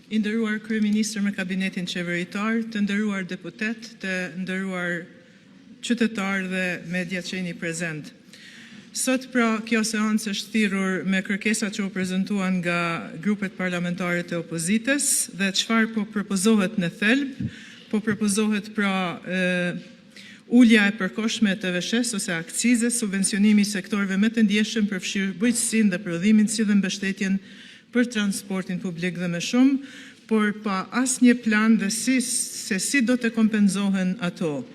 I nderuar kryeministër me kabinetin qeveritar, të nderuar deputet, të nderuar qytetarë dhe media që jeni prezent. Sot pra kjo seancë është thirrur me kërkesat që u prezantuan nga grupet parlamentare të opozitës dhe çfarë po propozohet në thelb, po propozohet pra ulja e përkohshme të TVSH ose akcize, subvencionimi i sektorëve më të ndjeshëm përfshirë bujqësinë dhe prodhimin si dhe mbështetjen për transportin publik dhe më shumë, por pa asnjë plan dhe se si do të kompenzohen ato.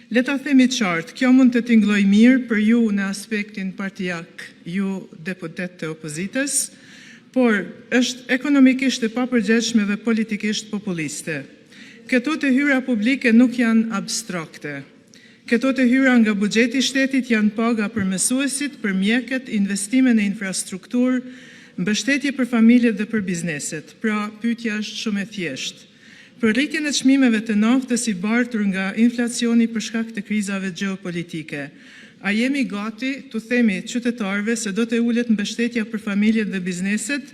Le ta themi qartë, kjo mund të tingëllojë mirë për ju në aspektin partijak, ju deputet të opozitës, por është ekonomikisht e papërgjegjshme dhe politikisht populiste. Këto të hyra publike nuk janë abstrakte. Këto të hyra nga buxheti i shtetit janë paga për mësuesit, për mjekët, investime në infrastrukturë, mbështetje për familjet dhe për bizneset. Pra, pyetja është shumë e thjeshtë. Për rritjen e çmimeve të naftës i bartur nga inflacioni për shkak të krizave gjeopolitike, a jemi gati të themi qytetarëve se do të ulet mbështetja për familjet dhe bizneset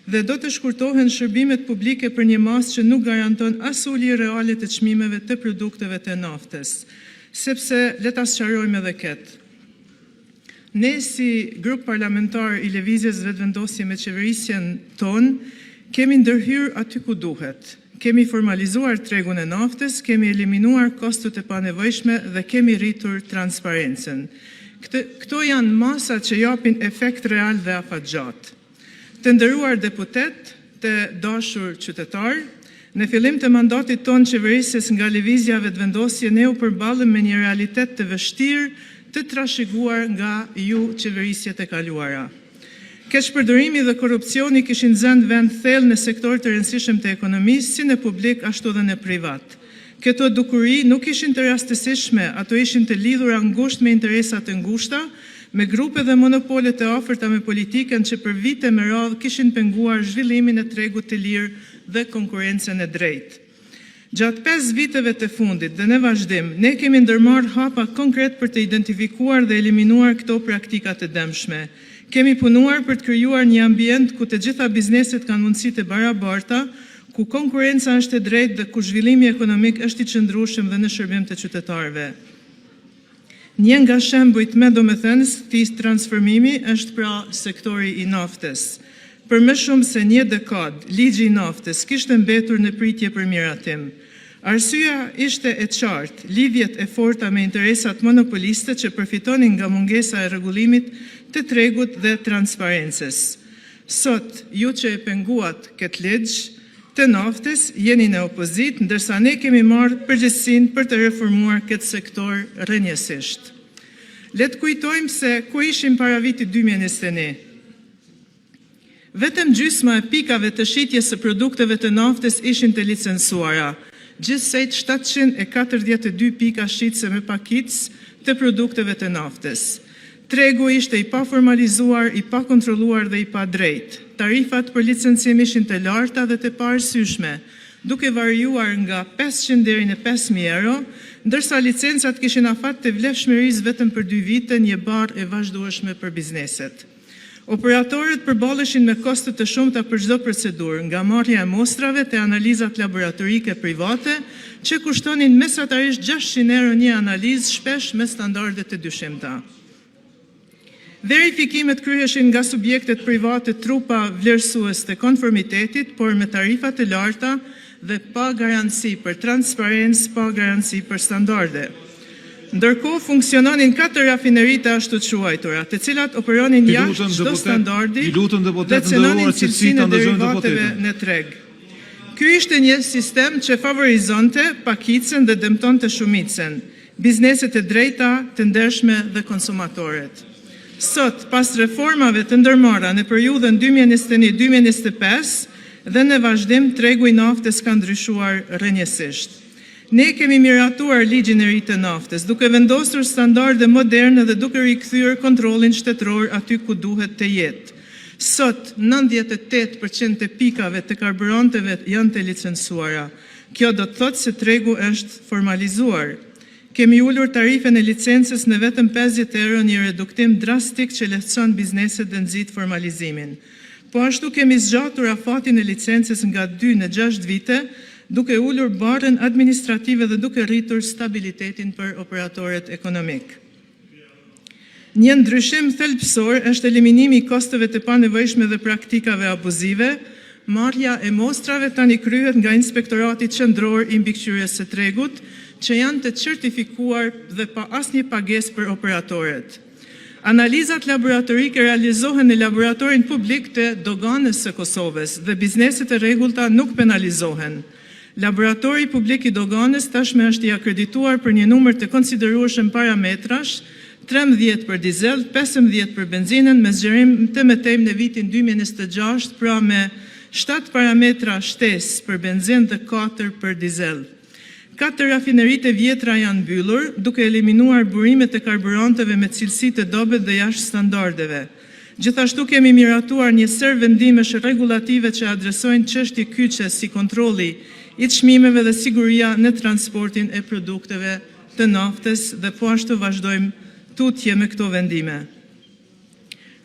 dhe do të shkurtohen shërbimet publike për një masë që nuk garanton as ulje reale të çmimeve të produkteve të naftës, sepse le ta sqarojmë edhe këtë. Ne si grup parlamentar i Lëvizjes Vetëvendosje me qeverisjen tonë kemi ndërhyrë aty ku duhet. Kemi formalizuar tregun e naftës, kemi eliminuar kostot e panevojshme dhe kemi rritur transparencën. Këto janë masat që japin efekt real dhe afatgjat. Të nderuar deputet, të dashur qytetar, në fillim të mandatit ton qeverisjes nga Lëvizja Vetëvendosje ne u përballëm me një realitet të vështirë të trashëguar nga ju qeverisjet e kaluara. Keqpërdorimi dhe korrupsioni kishin zënë vend thellë në sektor të rëndësishëm të ekonomisë, si në publik ashtu dhe në privat. Këto dukuri nuk ishin të rastësishme, ato ishin të lidhura ngushtë me interesa të ngushta, me grupe dhe monopole të afërta me politikën që për vite me radhë kishin penguar zhvillimin e tregut të lirë dhe konkurrencën e drejtë. Gjatë 5 viteve të fundit dhe në vazhdim, ne kemi ndërmarrë hapa konkret për të identifikuar dhe eliminuar këto praktika të dëmshme. Kemi punuar për të krijuar një ambient ku të gjitha bizneset kanë mundësi të barabarta, ku konkurrenca është e drejtë dhe ku zhvillimi ekonomik është i qëndrueshëm dhe në shërbim të qytetarëve. Një nga shembujt më domethënës të këtij transformimi është pra sektori i naftës. Për më shumë se një dekadë, ligji i naftës kishte mbetur në pritje për miratim. Arsyeja ishte e qartë, lidhjet e forta me interesat monopoliste që përfitonin nga mungesa e rregullimit të tregut dhe transparencës. Sot, ju që e penguat këtë ligj të naftës, jeni në opozit, ndërsa ne kemi marrë përgjegjësinë për të reformuar këtë sektor rrënjësisht. Le të kujtojmë se ku ishim para vitit 2021. Vetëm gjysma e pikave të shitjes së produkteve të naftës ishin të licencuara. Gjithsej 742 pika shitse me pakicë të produkteve të naftës. Tregu ishte i paformalizuar, i pakontrolluar dhe i padrejtë. Tarifat për licencim ishin të larta dhe të paarsyeshme, duke variuar nga 500 deri në 5.000 euro, ndërsa licencat kishin afat të vlefshmërisë vetëm për 2 vite, një barë e vazhdueshme për bizneset. Operatorët përballeshin me koste të shumta për çdo procedurë, nga marrja e mostrave te analizat laboratorike private, që kushtonin mesatarisht 600 euro një analizë, shpesh me standarde të dyshimta. Verifikimet kryheshin nga subjektet private trupa vlerësues të konformitetit, por me tarifa të larta dhe pa garanci për transparencë, pa garanci për standarde. Ndërkohë funksiononin 4 rafineri të ashtu të quajtura, të cilat operonin jashtë çdo standardi dhe cënonin cilësinë e derivateve në treg. Ky ishte një sistem që favorizonte pakicën dhe dëmtonte shumicën, bizneset e drejta, të ndershme dhe konsumatorët. Sot, pas reformave të ndërmarra në periudhën 2021-2025 dhe në vazhdim, tregu i naftës ka ndryshuar rrënjësisht. Ne kemi miratuar ligjin e ri të naftës, duke vendosur standarde moderne dhe duke rikthyer kontrollin shtetëror aty ku duhet të jetë. Sot, 98% të pikave të karburanteve janë të licencuara. Kjo do të thotë se tregu është formalizuar. Kemi ullur tarifen e licencës në vetëm 50 euro, një reduktim drastik që lehtëson bizneset dhe nxit formalizimin. Po ashtu kemi zgjatur afatin e licencës nga 2 në 6 vite, duke ullur barën administrative dhe duke rritur stabilitetin për operatorët ekonomik. Një ndryshim thelbësor është eliminimi i kosteve të panevojshme dhe praktikave abuzive. Marrja e mostrave tani kryhet nga Inspektorati Qendror i Mbikëqyrjes së Tregut, që janë të certifikuar dhe pa asnjë pagesë për operatorët. Analizat laboratorike realizohen në laboratorin publik të doganës së Kosovës dhe bizneset e rregullta nuk penalizohen. Laboratori publik i doganës tashme është i akredituar për një numër të konsiderueshëm parametrash, 13 për dizel, 15 për benzinën, me zgjerim të mëtejmë në vitin 2026, pra me 7 parametra shtesë për benzinë dhe 4 për dizel. 4 rafinerit e vjetra janë mbyllur, duke eliminuar burimet e karburanteve me cilësi të dobët dhe jashtë standardeve. Gjithashtu kemi miratuar një sër vendimesh rregullative që adresojnë çështje kyçe si kontrolli i çmimeve dhe siguria në transportin e produkteve të naftës dhe po ashtu vazhdojmë tutje me këto vendime.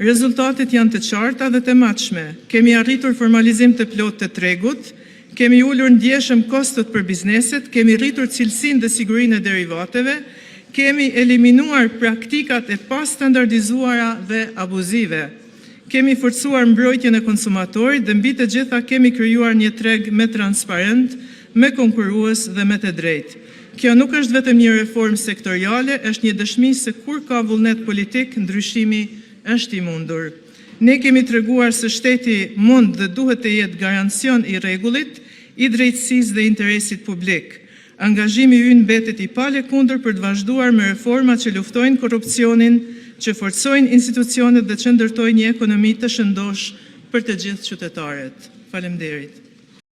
Rezultatet janë të qarta dhe të matshme. Kemi arritur formalizim të plotë të tregut, kemi ullur ndjeshëm kostot për bizneset, kemi rritur cilësinë dhe sigurinë e derivateve, kemi eliminuar praktikat e pastandardizuara dhe abuzive. Kemi forcuar mbrojtjen e konsumatorit dhe mbi të gjitha kemi krijuar një treg me transparent, me konkurrues dhe me të drejtë. Kjo nuk është vetëm një reformë sektoriale, është një dëshmi se kur ka vullnet politik, ndryshimi është i mundur. Ne kemi treguar se shteti mund dhe duhet të jetë garancion i rregullit, i drejtësisë dhe interesit publik. Angazhimi ynë mbetet i palekundër për të vazhduar me reforma që luftojnë korrupsionin, që forcojnë institucionet dhe që ndërtojnë një ekonomi të shëndosh për të gjithë qytetarët. Faleminderit.